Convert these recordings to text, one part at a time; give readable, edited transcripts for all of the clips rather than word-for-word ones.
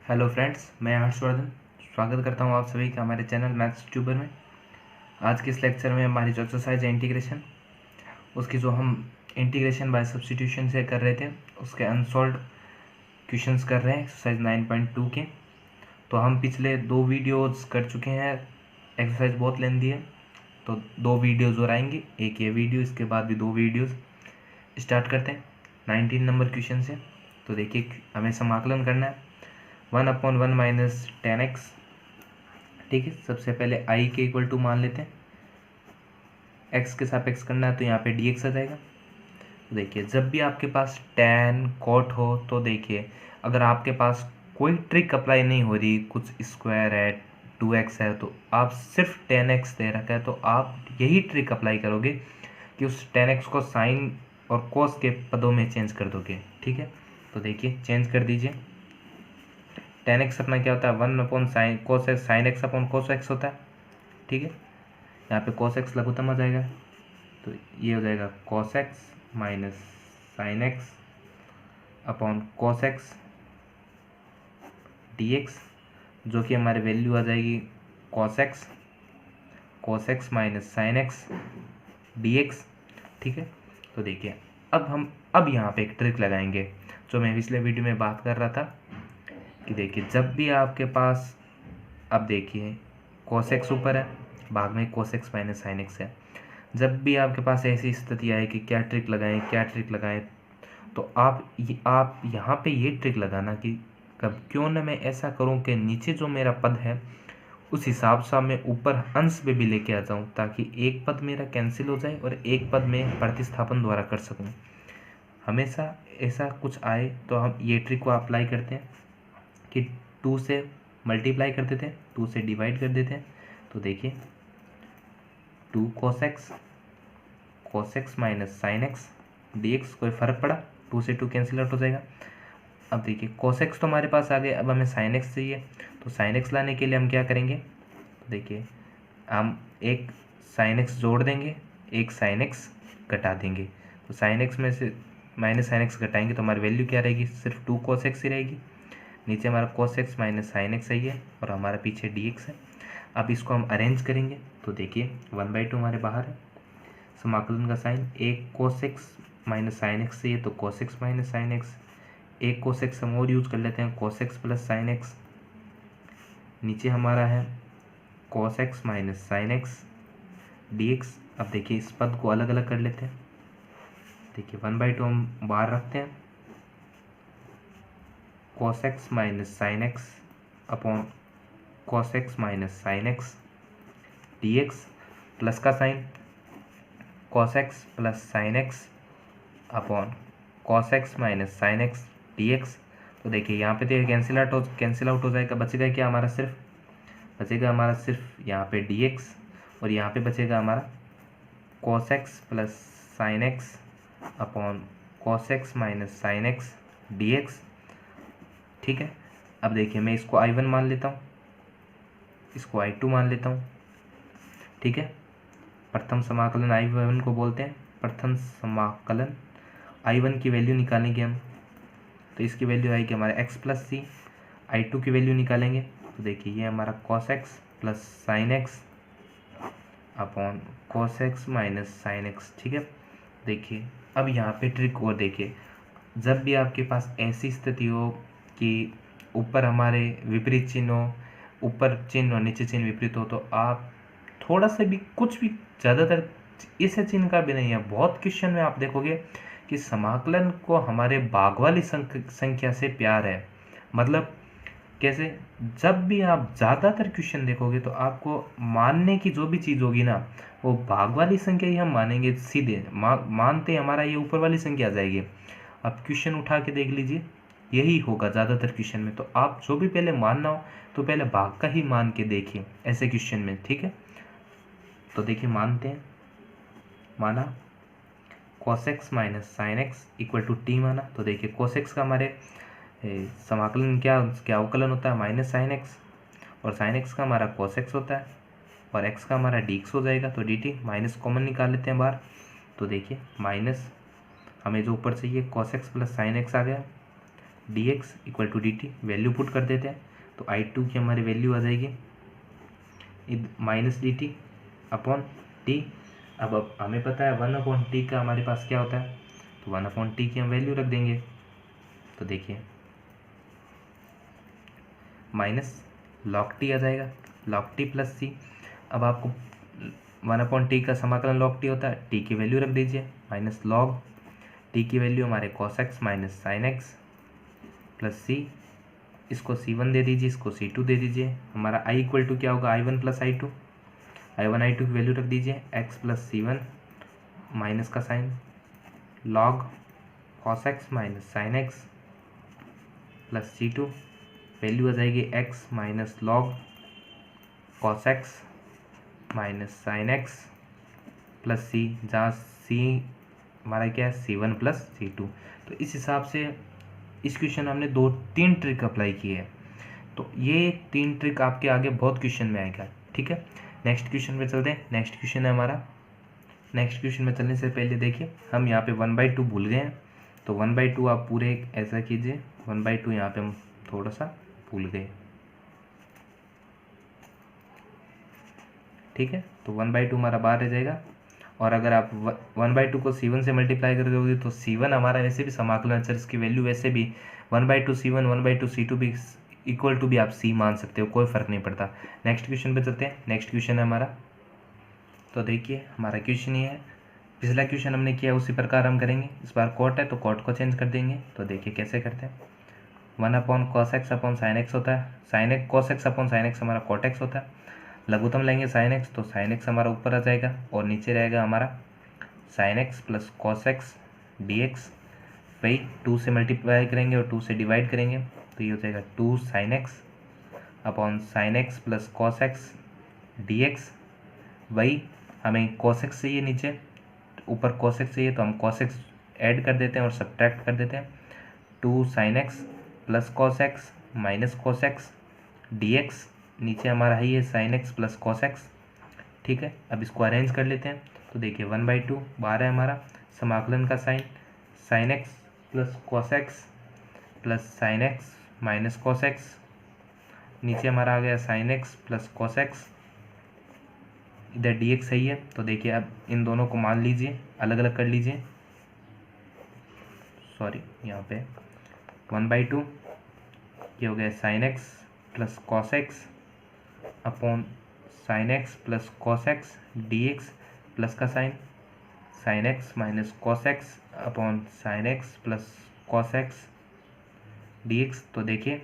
Hello friends, मैं हर्षवर्धन स्वागत करता हूं आप सभी का हमारे चैनल मैथ्स ट्यूबर में। आज के इस लेक्चर में हमारी जो एक्सरसाइज है इंटीग्रेशन, उसकी जो हम इंटीग्रेशन बाय सब्स्टिट्यूशन से कर रहे थे उसके अनसॉल्व्ड क्वेश्चंस कर रहे हैं एक्सरसाइज 9.2 के। तो हम पिछले 2 वीडियोज़ कर चुके हैं। एक्सरसाइज बहुत लेंथी है तो 2 वीडियोज़ और आएंगी, एक ये वीडियो, इसके बाद भी 2 वीडियोज़। स्टार्ट करते हैं 19 नंबर क्वेश्चन से। तो देखिए, हमें समाकलन करना है 1/1 माइनस 10x। ठीक है, सबसे पहले i के इक्वल टू मान लेते हैं, x के सापेक्ष करना है तो यहाँ पे dx आ जाएगा। तो देखिए, जब भी आपके पास tan cot हो तो देखिए, अगर आपके पास कोई ट्रिक अप्लाई नहीं हो रही, कुछ स्क्वायर है 2x है तो आप सिर्फ tan x दे रखा है तो आप यही ट्रिक अप्लाई करोगे कि उस tan x को साइन और cos के पदों में चेंज कर दोगे। ठीक है, तो देखिए चेंज कर दीजिए। tan x अपना क्या होता है 1/sin cos x, sin x upon cos x होता है। ठीक है, यहाँ पे cos x लघुत्तम आ जाएगा तो ये हो जाएगा cos x माइनस sin x upon cos x dx, जो कि हमारी वैल्यू आ जाएगी cos x माइनस sin x dx। ठीक है, तो देखिए अब यहाँ पे एक ट्रिक लगाएंगे जो मैं पिछले वीडियो में बात कर रहा था कि देखिए, जब भी आपके पास, अब देखिए cos x ऊपर है, भाग में cos x माइनस sin x है। जब भी आपके पास ऐसी स्थिति आए कि क्या ट्रिक लगाएं, तो आप यहाँ पे ये ट्रिक लगाना कि कब क्यों ना मैं ऐसा करूं कि नीचे जो मेरा पद है उस हिसाब से मैं ऊपर अंश में भी लेके आ जाऊं, ताकि एक पद मेरा कैंसिल हो जाए और एक पद में प्रतिस्थापन द्वारा कर सकूं। हमेशा ऐसा कुछ आए तो हम ये ट्रिक को अप्लाई करते हैं कि 2 से मल्टीप्लाई कर देते हैं, 2 से डिवाइड कर देते हैं। तो देखिए 2 cos x minus sine x dx, कोई फ़र्क पड़ा, 2 से 2 कैंसिल आउट हो जाएगा। अब देखिए cos x तो हमारे पास आ गए, अब हमें sin x चाहिए तो sin x लाने के लिए हम क्या करेंगे, तो देखिए हम एक sin x जोड़ देंगे, एक sin x घटा देंगे। तो sin x में से माइनस sin x घटाएंगे तो हमारी वैल्यू क्या रहेगी, सिर्फ 2 cos x ही रहेगी। नीचे हमारा cos x माइनस sin x है और हमारा पीछे dx है। अब इसको हम अरेंज करेंगे तो देखिए 1/2 हमारे बाहर है, समाकलन का साइन, एक cos x minus sine x चाहिए तो cos x minus sine x, एक cos x हम और यूज़ कर लेते हैं cos x plus sine x. नीचे हमारा है cos x minus sine x dx। अब देखिए इस पद को अलग अलग कर लेते हैं। देखिए 1/2 हम बाहर रखते हैं, cos x minus sine x upon cos x minus sine x dx, plus का sign cos x plus sine x upon cos x minus sine x dx। तो देखिए यहाँ पे तो कैंसिल आउट हो जाएगा, बचेगा क्या हमारा, सिर्फ यहाँ पे dx और यहाँ पे बचेगा हमारा cos x plus sine x upon cos x minus sine x dx। ठीक है, अब देखिए मैं इसको I1 मान लेता हूँ, इसको I2 मान लेता हूँ। ठीक है, प्रथम समाकलन I1 को बोलते हैं प्रथम समाकलन। I1 की वैल्यू निकालेंगे हम तो इसकी वैल्यू आएगी हमारा x प्लस सी। I2 की वैल्यू निकालेंगे तो देखिए ये हमारा cos x plus sine x upon cos x minus sine x. ठीक है, देखिए अब यहाँ पे ट्रिक और देखिए, जब भी आपके पास ऐसी स्थिति हो कि ऊपर हमारे विपरीत चिन्ह हो, ऊपर चिन्ह और नीचे चिन्ह विपरीत हो, तो आप थोड़ा सा भी, कुछ भी, ज़्यादातर इस चिन्ह का भी नहीं है, बहुत क्वेश्चन में आप देखोगे कि समाकलन को हमारे भाग वाली संख्या से प्यार है। मतलब कैसे, जब भी आप ज़्यादातर क्वेश्चन देखोगे तो आपको मानने की जो भी चीज़ होगी ना, वो भाग वाली संख्या ही हम मानेंगे सीधे, मानते हमारा ये ऊपर वाली संख्या आ जाएगी। अब क्वेश्चन उठा के देख लीजिए, यही होगा ज़्यादातर क्वेश्चन में। तो आप जो भी पहले मानना हो तो पहले भाग का ही मान के देखिए ऐसे क्वेश्चन में। ठीक है, तो देखिए मानते हैं, माना cos x minus sine x equal to t माना। तो देखिए cos x का हमारे समाकलन क्या अवकलन होता है माइनस साइन एक्स, और साइन एक्स का हमारा cos x होता है और x का हमारा dx हो जाएगा। तो dt माइनस कॉमन निकाल लेते हैं बाहर। तो देखिए माइनस हमें जो ऊपर चाहिए cos x plus sine x आ गया, dx equal to dt, value put कर देते हैं तो I2 की हमारी वैल्यू आ जाएगी माइनस dt अपॉन t। अब हमें पता है 1/t का हमारे पास क्या होता है, तो 1/t की हम वैल्यू रख देंगे। तो देखिए माइनस log t आ जाएगा, log t प्लस सी। अब आपको 1/t का समाकलन log t होता है, t की वैल्यू रख दीजिए माइनस log t की वैल्यू हमारे cos x माइनस sin x प्लस सी। इसको c1 दे दीजिए, इसको c2 दे दीजिए। हमारा i इक्वल टू क्या होगा, i1 plus i2, i1 i2 की वैल्यू रख दीजिए x प्लस c1 माइनस का साइन log cos x माइनस sin x plus c2, value आ जाएगी x minus log cos x माइनस sin x प्लस c, जहाँ c हमारा क्या है c1 प्लस c2। तो इस हिसाब से इस क्वेश्चन हमने 2-3 ट्रिक अप्लाई किए हैं। तो ये 3 ट्रिक आपके आगे बहुत क्वेश्चन में आएगा, ठीक है। नेक्स्ट क्वेश्चन पे चलते हैं। नेक्स्ट क्वेश्चन है हमारा, नेक्स्ट क्वेश्चन में चलने से पहले देखिए हम यहाँ पे 1/2 भूल गए हैं, तो 1/2 आप पूरे ऐसा कीजिए, 1/2 यहाँ पे हम थोड़ा सा भूल गए, ठीक है। तो 1/2 हमारा बाहर रह जाएगा। और अगर आप 1/2 को c1 से मल्टीप्लाई कर दोगे तो c1 हमारा वैसे भी समाकलन अचर, इसकी वैल्यू वैसे भी 1/2 c1 1/2 c2 भी इक्वल टू भी आप c मान सकते हो, कोई फ़र्क नहीं पड़ता। नेक्स्ट क्वेश्चन पे चलते हैं। नेक्स्ट क्वेश्चन है हमारा, तो देखिए हमारा क्वेश्चन ये है, पिछला क्वेश्चन हमने किया उसी प्रकार हम करेंगे। इस बार कॉट है तो कॉट को चेंज कर देंगे। तो देखिए कैसे करते हैं, 1/cos x upon sin x होता है, sin x cos x upon sin x हमारा cot x होता है। लघुत्तम लेंगे sin x, तो sin x हमारा ऊपर आ जाएगा और नीचे रहेगा हमारा sin x plus cos x dx। वही 2 से मल्टीप्लाई करेंगे और 2 से डिवाइड करेंगे तो ये हो जाएगा 2 sin x upon sin x plus cos x dx। वही हमें cos x चाहिए, नीचे ऊपर cos x चाहिए तो हम cos x ऐड कर देते हैं और सब्ट्रैक्ट कर देते हैं। 2 sin x plus cos x minus cos x dx, नीचे हमारा है ये sin x plus cos x, ठीक है। अब इसको अरेंज कर लेते हैं। तो देखिए 1/2 बाहर है हमारा, समाकलन का sign sin x plus cos x plus sin x minus cos x, नीचे हमारा आ गया sin x plus cos x, इधर dx सही है। तो देखिए अब इन दोनों को मान लीजिए, अलग अलग कर लीजिए, सॉरी यहाँ पे 1/2 ये हो गया sin x plus cos x upon sin x plus cos x dx plus का sign sin x minus cos x upon sin x plus cos x dx। तो देखिए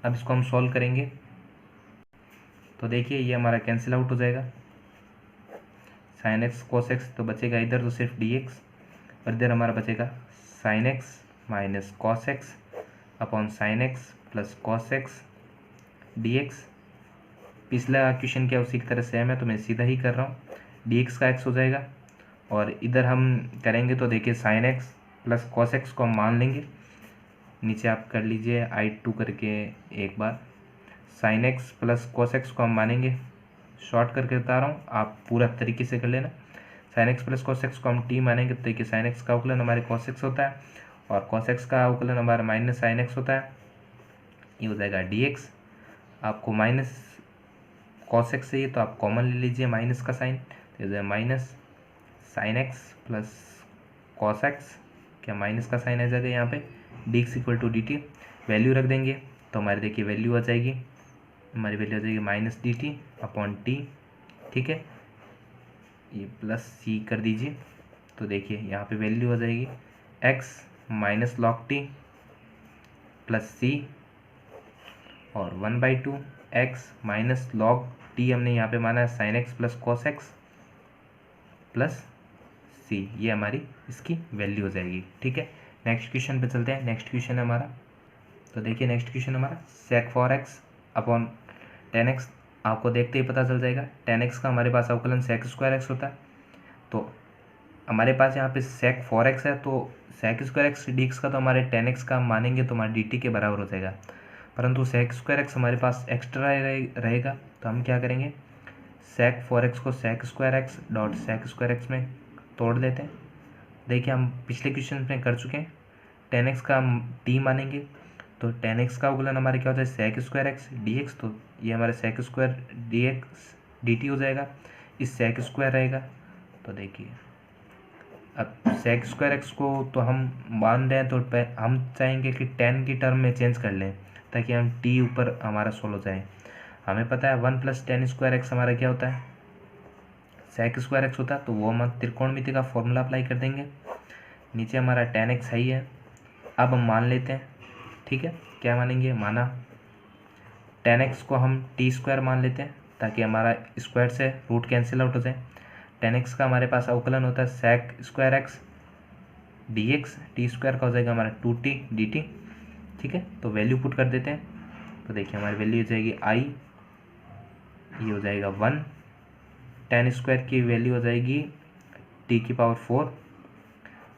अब इसको हम सॉल्व करेंगे तो देखिए ये हमारा कैंसिल आउट हो जाएगा, sin x cos x तो बचेगा इधर तो सिर्फ dx, और इधर हमारा बचेगा sin x minus cos x upon sin x plus cos x dx। पिछला क्वेश्चन क्या उसी की तरह सेम है तो मैं सीधा ही कर रहा हूँ, dx का x हो जाएगा और इधर हम करेंगे तो देखिए sin x plus cos x को हम मान लेंगे, नीचे आप कर लीजिए I2 करके एक बार, sin x plus cos x को हम मानेंगे, शॉर्ट करके बता रहा हूँ, आप पूरा तरीके से कर लेना। sin x plus cos x को हम t मानेंगे तो देखिए sin x का अवकलन हमारे cos x होता है और cos x का अवकलन हमारा माइनस sin x होता है, ये हो जाएगा dx। आपको माइनस cos x चाहिए तो आप कॉमन ले लीजिए माइनस का साइन, तो हो जाएगा minus sin x plus cos x, क्या माइनस का साइन आ जाएगा यहाँ पे, dx equal to dt, value रख देंगे तो हमारी देखिए वैल्यू आ जाएगी, हमारी वैल्यू आ जाएगी माइनस dt अपॉन t, ठीक है। ये प्लस c कर दीजिए तो देखिए यहाँ पे वैल्यू आ जाएगी x minus log t plus c और 1/2 x माइनस log t हमने यहाँ पे माना है sin x plus cos x plus c, ये हमारी इसकी वैल्यू हो जाएगी, ठीक है। नेक्स्ट क्वेश्चन पे चलते हैं। नेक्स्ट क्वेश्चन है हमारा, तो देखिए नेक्स्ट क्वेश्चन हमारा sec 4x upon tan x, आपको देखते ही पता चल जाएगा tan x का हमारे पास अवकलन sec स्क्वायर x होता है, तो हमारे पास यहाँ पे sec 4x है तो sec स्क्वायर x dx का तो हमारे tan x का हम मानेंगे तो हमारे dt के बराबर हो जाएगा, परंतु sec स्क्वायर x हमारे पास एक्स्ट्रा रहेगा तो हम क्या करेंगे, sec 4x को sec square x dot sec square x में तोड़ देते हैं। देखिए हम पिछले क्वेश्चन में कर चुके हैं, टेन एक्स का हम टी मानेंगे तो टेन एक्स का अवकलन हमारे क्या होता है sec square x d x, तो ये हमारे sec square d x d t हो जाएगा, इस सेक स्क्वायर रहेगा। तो देखिए अब सेक स्क्वायर एक्स को तो हम मान रहे हैं तो हम चाहेंगे कि टेन की टर्म में चेंज कर लें ताकि हम टी ऊपर हमारा सोल्व हो जाए। हमें पता है 1 + टेन स्क्वायर एक्स हमारा क्या होता है सेक स्क्वायर एक्स होता है, तो वो हम त्रिकोणमिति का फॉर्मूला अप्लाई कर देंगे। नीचे हमारा टेन एक्स सही है। अब हम मान लेते हैं, ठीक है, क्या मानेंगे, माना टेन एक्स को हम टी स्क्वायर मान लेते हैं ताकि हमारा स्क्वायर से रूट कैंसिल आउट हो जाए। टेन एक्स का हमारे पास अवकलन होता है sec square x d x, t square का हो जाएगा हमारा 2t dt, ठीक है। तो वैल्यू पुट कर देते हैं, तो देखिए हमारी वैल्यू हो जाएगी आई, ये हो जाएगा 1, टेन स्क्वायर की वैल्यू हो जाएगी t⁴,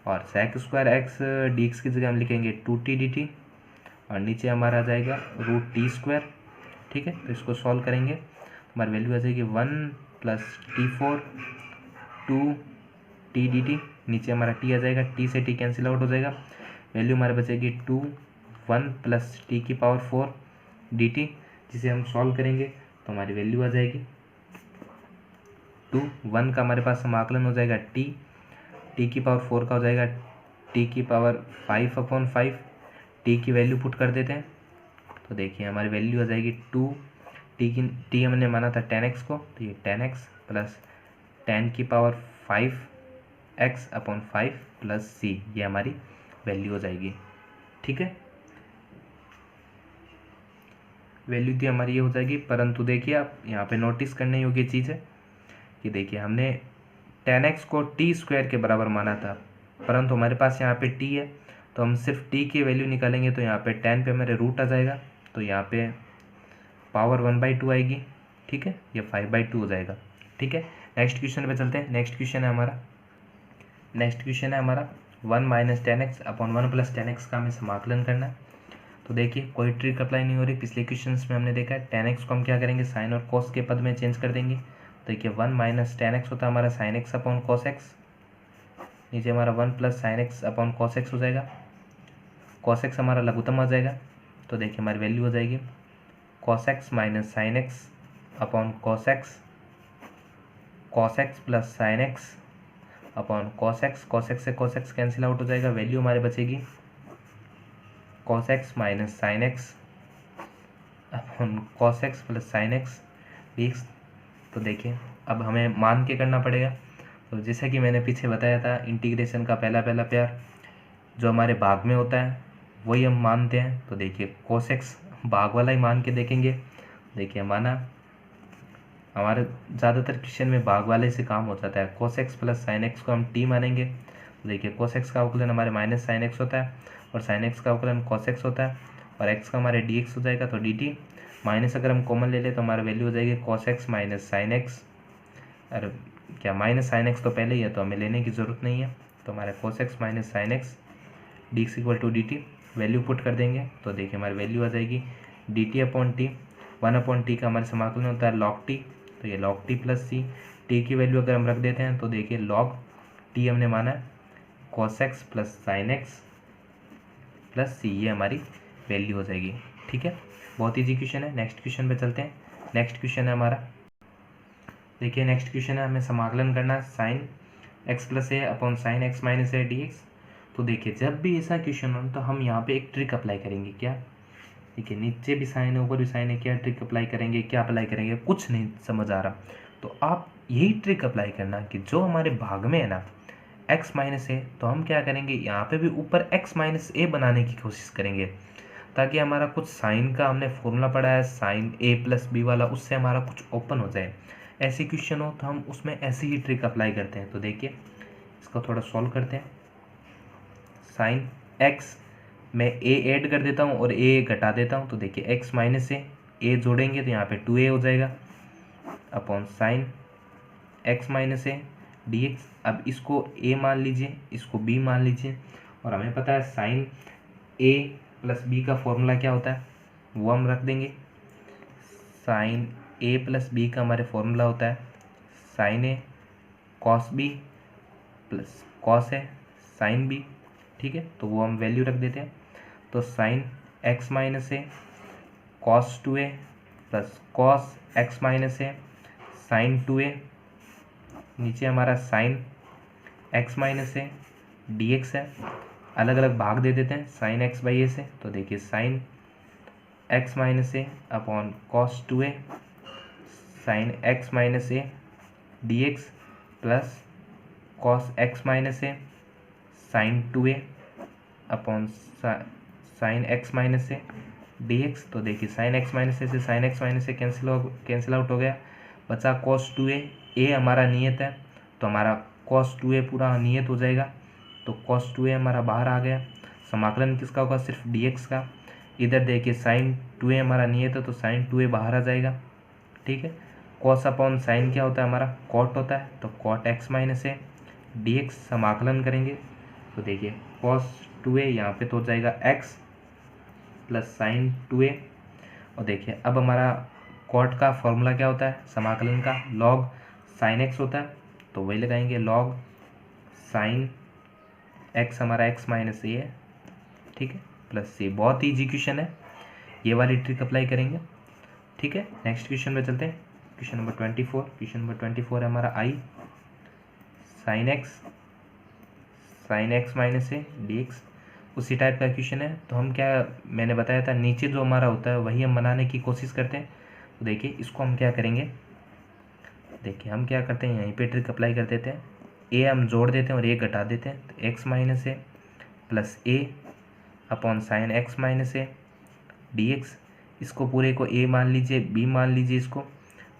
और sec square x d x की जगह हम लिखेंगे 2t dt, और नीचे हमारा आ जाएगा √t², ठीक है। तो इसको सॉल्व करेंगे हमारी वैल्यू आ जाएगी 1 + t⁴ 2t dt, नीचे हमारा t आ जाएगा, t से t कैंसिल आउट हो जाएगा, वैल्यू हमारे बचेगी 2 1 + t⁴ dt, जिसे हम सॉल्व करेंगे तो हमारी वैल्यू आ जाएगी 2 1 का हमारे पास समाकलन हो जाएगा t⁴ का हो जाएगा t⁵/5, टी की वैल्यू पुट कर देते हैं। तो देखिए हमारी वैल्यू आ जाएगी 2, टी हमने माना था टेन एक्स को, तो ये 10x + 10⁵ x/5 + c, ये हमारी वैल्यू हो जाएगी, ठीक है। वैल्यू थी हमारी ये हो जाएगी, परंतु देखिए आप यहाँ पे नोटिस करने योग्य चीज़ है कि देखिए हमने 10x को t² के बराबर माना था, परंतु हमारे पास यहाँ पे t है, तो हम सिर्फ t की वैल्यू निकालेंगे तो यहाँ पे 10 पे हमारे रूट आ जाएगा, तो यहाँ पे पावर 1/2 आएगी, ठीक है, ये 5/2 हो जाएगा, ठीक है। नेक्स्ट क्वेश्चन पे चलते हैं। नेक्स्ट क्वेश्चन है हमारा 1 - 10x अपॉन 1 + 10x का हमें समाकलन करना है। तो देखिए कोई ट्रिक अप्लाई नहीं हो रही, पिछले क्वेश्चन में हमने देखा है 10x को हम क्या करेंगे साइन और कॉस के पद में चेंज कर देंगे। देखिए 1 - 10x होता है हमारा sin x upon cos x, नीचे हमारा 1 + sin x upon cos x हो जाएगा, cos x हमारा लघुत्तम आ जाएगा, तो देखिए हमारी वैल्यू हो जाएगी cos x - sin x upon cos x + sin x upon cos x से cos x कैंसिल आउट हो जाएगा, वैल्यू हमारे बचेगी cos x - sin x upon cos x + sin x dx। तो देखिए अब हमें मान के करना पड़ेगा, तो जैसा कि मैंने पीछे बताया था इंटीग्रेशन का पहला प्यार जो हमारे भाग में होता है वही हम मानते हैं। तो देखिए cos x भाग वाला ही मान के देखेंगे, देखिए माना हमारे ज़्यादातर क्वेश्चन में भाग वाले से काम हो जाता है। cos x + sin x को हम t मानेंगे, तो देखिए cos x का अवकलन हमारे -sin x होता है और sin x का अवकलन cos x होता है, और x का हमारे dx हो जाएगा, तो dt माइनस अगर हम कॉमन ले लें तो हमारी वैल्यू हो जाएगी cos x - sin x, अरे क्या -sin x तो पहले ही है तो हमें लेने की ज़रूरत नहीं है, तो हमारे cos x - sin x dx = dt, value put कर देंगे तो देखिए हमारी वैल्यू आ जाएगी dt/t, 1/t का हमारे समाकलन होता है log t, तो ये log t + c, t की वैल्यू अगर हम रख देते हैं तो देखिए log t हमने माना है cos x + sin x + c, ये हमारी वैल्यू हो जाएगी, ठीक है। बहुत ईजी क्वेश्चन है। नेक्स्ट क्वेश्चन पे चलते हैं। नेक्स्ट क्वेश्चन है हमारा, देखिए नेक्स्ट क्वेश्चन है हमें समाकलन करना है sin x + a upon sin x - a dx। तो देखिए जब भी ऐसा क्वेश्चन हो तो हम यहाँ पे एक ट्रिक अप्लाई करेंगे, क्या, देखिए नीचे भी साइन है ऊपर भी साइन है, क्या ट्रिक अप्लाई करेंगे, क्या अप्लाई करेंगे, कुछ नहीं समझ आ रहा, तो आप यही ट्रिक अप्लाई करना कि जो हमारे भाग में है ना x - a, तो हम क्या करेंगे यहाँ पे भी ऊपर x - a बनाने की कोशिश करेंगे, ताकि हमारा कुछ साइन का हमने फॉर्मूला पढ़ा है sin a + b वाला, उससे हमारा कुछ ओपन हो जाए। ऐसी क्वेश्चन हो तो हम उसमें ऐसी ही ट्रिक अप्लाई करते हैं। तो देखिए इसको थोड़ा सॉल्व करते हैं। sin x मैं a ऐड कर देता हूँ और a घटा देता हूँ, तो देखिए x - a जोड़ेंगे तो यहाँ पे 2a हो जाएगा upon sin x - a dx। अब इसको a मान लीजिए, इसको b मान लीजिए, और हमें पता है sin a + b का फॉर्मूला क्या होता है वो हम रख देंगे। sin a + b का हमारे फॉर्मूला होता है sin a cos b + cos a sin b, ठीक है, तो वो हम वैल्यू रख देते हैं। तो sine x minus a cos 2a plus cos x minus a sine 2a, नीचे हमारा sine x minus a d x है, अलग अलग भाग दे देते हैं साइन एक्स बाई ए से। तो देखिए sine x minus a upon cos 2a sine x minus a d x plus cos x minus a sine 2a upon sine x minus a d x. तो देखिए साइन एक्स माइनस ए से sine x minus a cancel out हो गया, बचा cos 2a। ए हमारा नियत है तो हमारा कॉस 2a पूरा नियत हो जाएगा, तो कॉस 2a हमारा बाहर आ गया। समाकलन किसका होगा? सिर्फ dx का। इधर देखिए साइन 2a हमारा नियत है तो साइन 2a बाहर आ जाएगा, ठीक है। कॉस अपॉन साइन क्या होता है हमारा? कॉट होता है, तो कॉट एक्स माइनस ए dx समाकलन करेंगे तो देखिए कॉस 2a यहाँ पे तो हो जाएगा x प्लस साइन 2a। और देखिए अब हमारा कॉट का फॉर्मूला क्या होता है समाकलन का? लॉग साइन एक्स होता है, तो वही लगाएंगे लॉग साइन एक्स हमारा एक्स माइनस ए है, ठीक है, प्लस सी। बहुत ही ईजी क्वेश्चन है, ये वाली ट्रिक अप्लाई करेंगे, ठीक है। नेक्स्ट क्वेश्चन पे चलते हैं, क्वेश्चन नंबर 24। क्वेश्चन नंबर 24 है हमारा I sine x minus a d x. उसी टाइप का क्वेश्चन है, तो हम क्या, मैंने बताया था नीचे जो हमारा होता है वही हम बनाने की कोशिश करते हैं। तो देखिए इसको हम क्या करेंगे, देखिए हम क्या करते हैं यहीं पे ट्रिक अप्लाई कर देते हैं। ए हम जोड़ देते हैं और ए घटा देते हैं, तो x minus A plus A upon sine x minus a d x. इसको पूरे को ए मान लीजिए, बी मान लीजिए, इसको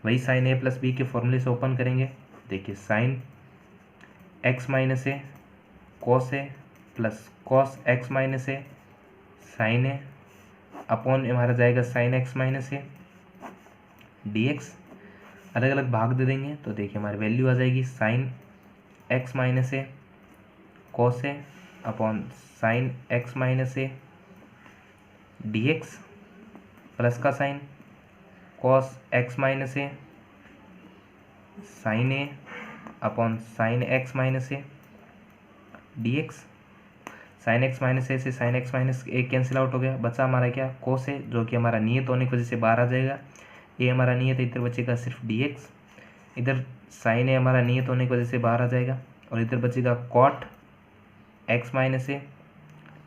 वही साइन ए प्लस बी के फॉर्मूले से ओपन करेंगे। देखिए sine x minus a cos A plus cos x minus a sine a upon हमारा जाएगा sign x minus a d x. अलग अलग भाग दे देंगे तो देखिए हमारी वैल्यू आ जाएगी sine x minus a cos a upon sine x minus a d x plus का sign cos x minus a sine a upon sine x minus a d x. Sine x minus a से sine x minus a cancel out हो गया, बचा हमारा क्या कोस ए, जो कि हमारा नियत होने की वजह से बाहर आ जाएगा। ए हमारा नियत है, इधर बचेगा सिर्फ डी एक्स। इधर साइन ए हमारा नियत होने की वजह से बाहर आ जाएगा और इधर बचेगा cot x minus a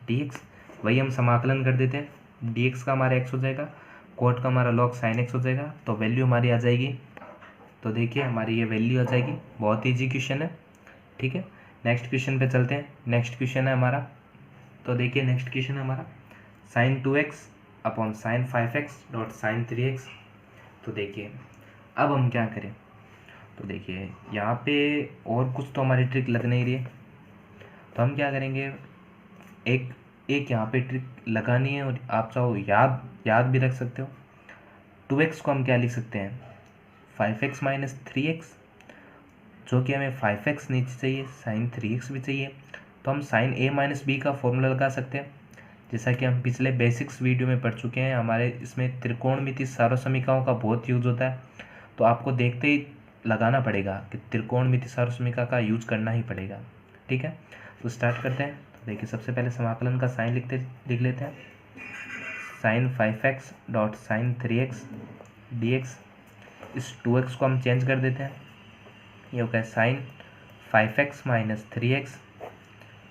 d x. वही हम समाकलन कर देते हैं, डी एक्स का हमारा एक्स हो जाएगा, कॉट का हमारा लॉग साइन एक्स हो जाएगा, तो वैल्यू हमारी आ जाएगी। तो देखिए हमारी ये वैल्यू आ जाएगी। बहुत ईजी क्वेश्चन है, ठीक है। नेक्स्ट क्वेश्चन पे चलते हैं। नेक्स्ट क्वेश्चन है हमारा, तो देखिए नेक्स्ट क्वेश्चन है हमारा sine 2x upon sine 5x dot sine 3x। तो देखिए अब हम क्या करें, तो देखिए यहाँ पे और कुछ तो हमारी ट्रिक लग नहीं रही है, तो हम क्या करेंगे, एक यहाँ पे ट्रिक लगानी है और आप चाहो याद भी रख सकते हो। 2x को हम क्या लिख सकते हैं 5x माइनस 3x, जो कि हमें 5x नीचे चाहिए, साइन 3x भी चाहिए, तो हम साइन a माइनस बी का फॉर्मूला लगा सकते हैं, जैसा कि हम पिछले बेसिक्स वीडियो में पढ़ चुके हैं। हमारे इसमें त्रिकोणमिति सार्वसमीकाओं का बहुत यूज होता है, तो आपको देखते ही लगाना पड़ेगा कि त्रिकोणमिति सार्वसमीका का यूज करना ही पड़ेगा, ठीक है। तो स्टार्ट करते हैं। तो देखिए सबसे पहले समाकलन का साइन लिख लेते हैं, sine 5x dot sine 3x d x. इस 2x को हम चेंज कर देते हैं, ये हो गया sine 5x minus 3x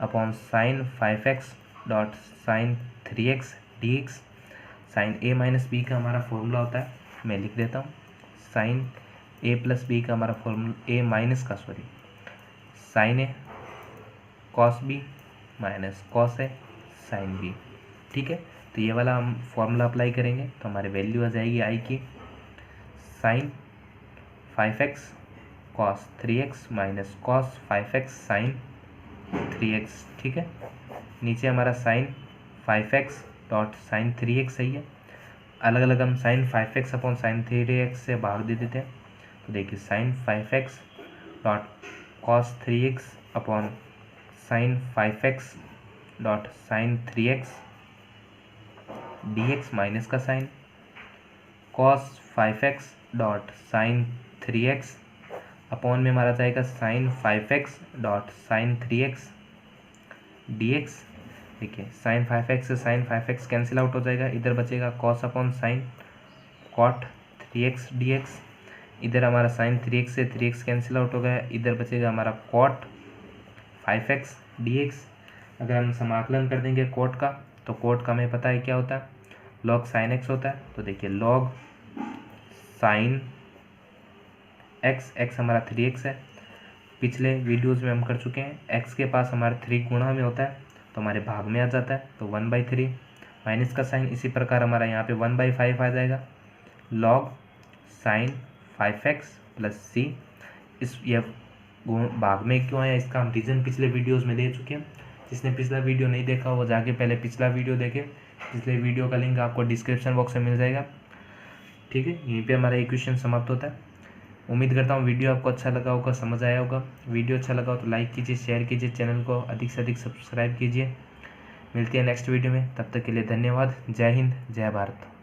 upon sine 5x dot sine 3x d x. Sine a minus b का हमारा फॉर्मूला होता है, मैं लिख देता हूँ, साइन ए प्लस बी का हमारा फॉर्मूला, ए माइनस का sorry, sign A cos B minus cos A sine B, ठीक है। तो ये वाला हम फॉर्मूला अप्लाई करेंगे तो हमारी वैल्यू आ जाएगी आई की sine 5x cos 3x minus cos 5x sine 3x, ठीक है। नीचे हमारा sign 5x dot sine 3x सही है, अलग अलग हम sign 5x upon sine 3x से भाग दे देते हैं। तो देखिए sine 5x dot cos 3x upon sine 5x dot sine 3x dx minus का sign cos 5x dot sine 3x upon में हमारा जाएगा sine 5x dot sine 3x dx देखिए साइन 5x से साइन 5x कैंसिल आउट हो जाएगा, इधर बचेगा cos upon sine cot 3x dx, इधर हमारा साइन 3x से 3x कैंसिल आउट हो गया, इधर बचेगा हमारा कॉट 5x dx। अगर हम समाकलन कर देंगे कॉट का, तो कॉट का हमें पता है क्या होता है, लॉग साइन x होता है। तो देखिए लॉग साइन x हमारा 3x है, पिछले वीडियोज़ में हम कर चुके हैं। x के पास हमारे 3 गुणा में होता है तो हमारे भाग में आ जाता है, तो 1/3 माइनस का साइन, इसी प्रकार हमारा यहाँ पे 1/5 आ जाएगा। लॉग साइन 5x प्लस सी, इस ये भाग में क्यों आया इसका हम रीज़न पिछले वीडियोज़ में दे चुके हैं। जिसने पिछला वीडियो नहीं देखा वो जाके पहले पिछला वीडियो देखे, पिछले वीडियो का लिंक आपको डिस्क्रिप्शन बॉक्स में मिल जाएगा। ठीक है, यहीं पे हमारा इक्वेशन समाप्त होता है। उम्मीद करता हूँ वीडियो आपको अच्छा लगा होगा, समझ आया होगा। वीडियो अच्छा लगा हो तो लाइक कीजिए, शेयर कीजिए, चैनल को अधिक से अधिक सब्सक्राइब कीजिए। मिलती है नेक्स्ट वीडियो में, तब तक के लिए धन्यवाद। जय हिंद, जय भारत।